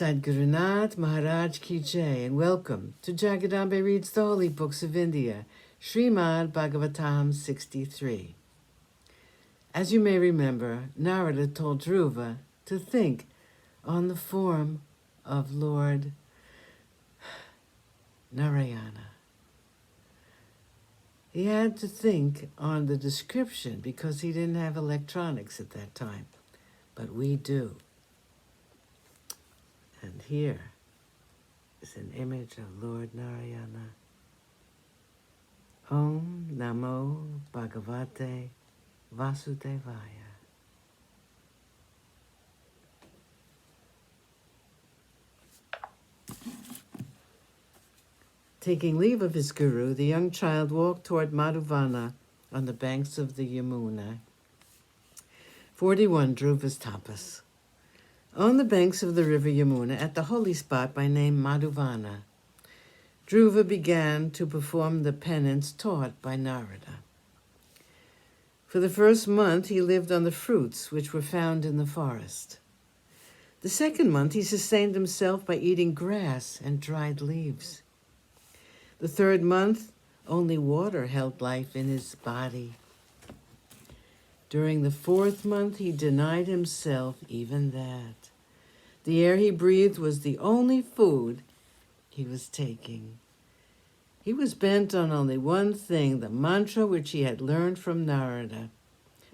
Sadgurunath Maharaj Ki Jai, and welcome to Jagadambe Reads the Holy Books of India, ShrimadBhagavatam63. As you may remember, Narada told Dhruva to think on the form of Lord Narayana. He had to think on the description because he didn't have electronics at that time, but we do. And here is an image of Lord Narayana. Om Namo Bhagavate Vasudevaya. Taking leave of his guru, the young child walked toward Madhuvana on the banks of the Yamuna. 41 Dhruva's tapas. On the banks of the river Yamuna, at the holy spot by name Madhuvana, Dhruva began to perform the penance taught by Narada. For the first month, he lived on the fruits which were found in the forest. The second month, he sustained himself by eating grass and dried leaves. The third month, only water held life in his body. During the fourth month, he denied himself even that. The air he breathed was the only food he was taking. He was bent on only one thing, the mantra which he had learned from Narada.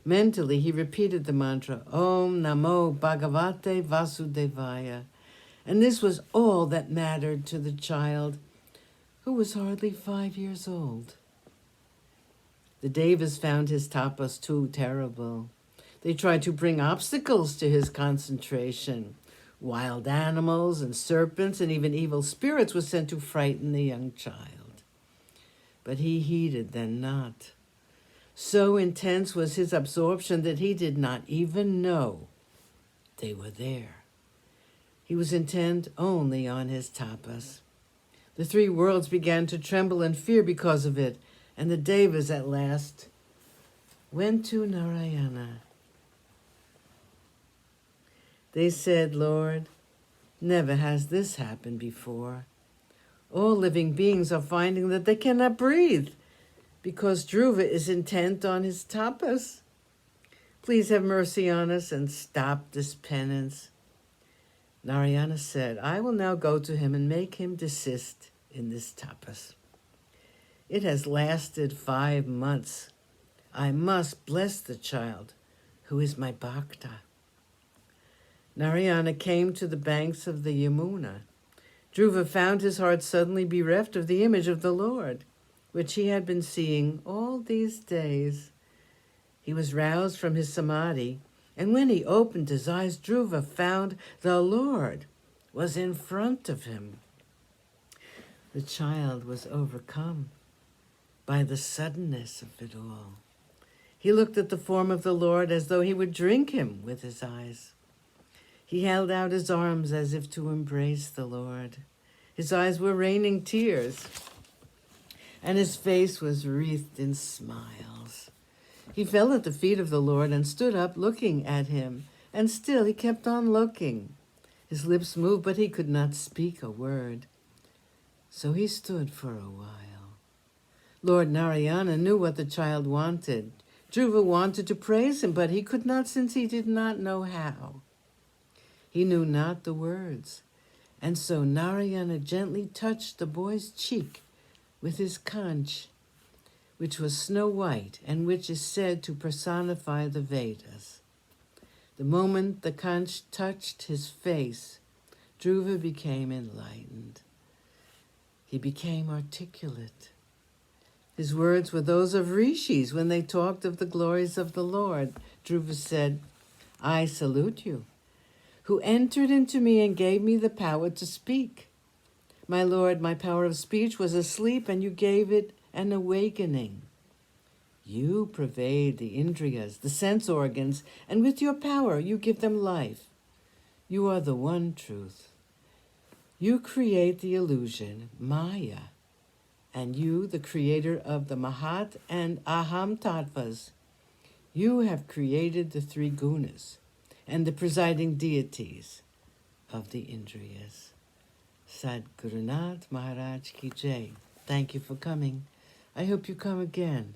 Mentally, he repeated the mantra, Om Namo Bhagavate Vasudevaya. And this was all that mattered to the child, who was hardly 5 years old. The Devas found his tapas too terrible. They tried to bring obstacles to his concentration. Wild animals and serpents and even evil spirits were sent to frighten the young child. But he heeded them not. So intense was his absorption that he did not even know they were there. He was intent only on his tapas. The three worlds began to tremble in fear because of it, and the Devas at last went to Narayana. They said, Lord, never has this happened before. All living beings are finding that they cannot breathe because Dhruva is intent on his tapas. Please have mercy on us and stop this penance. Narayana said, I will now go to him and make him desist in this tapas. It has lasted 5 months. I must bless the child, who is my bhakta. Narayana came to the banks of the Yamuna. Dhruva found his heart suddenly bereft of the image of the Lord, which he had been seeing all these days. He was roused from his samadhi, and when he opened his eyes, Dhruva found the Lord was in front of him. The child was overcome by the suddenness of it all. He looked at the form of the Lord as though he would drink him with his eyes. He held out his arms as if to embrace the Lord. His eyes were raining tears, and his face was wreathed in smiles. He fell at the feet of the Lord and stood up looking at him, and still he kept on looking. His lips moved, but he could not speak a word. So he stood for a while. Lord Narayana knew what the child wanted. Dhruva wanted to praise him, but he could not since he did not know how. He knew not the words, and so Narayana gently touched the boy's cheek with his conch, which was snow white and which is said to personify the Vedas. The moment the conch touched his face, Dhruva became enlightened. He became articulate. His words were those of rishis when they talked of the glories of the Lord. Dhruva said, I salute you, who entered into me and gave me the power to speak. My Lord, my power of speech was asleep, and you gave it an awakening. You pervade the indriyas, the sense organs, and with your power you give them life. You are the one truth. You create the illusion, Maya, and you, the creator of the Mahat and Aham Tattvas, you have created the three gunas and the presiding deities, of the Indriyas. Sadgurunath Maharaj Ki Jai. Thank you for coming. I hope you come again.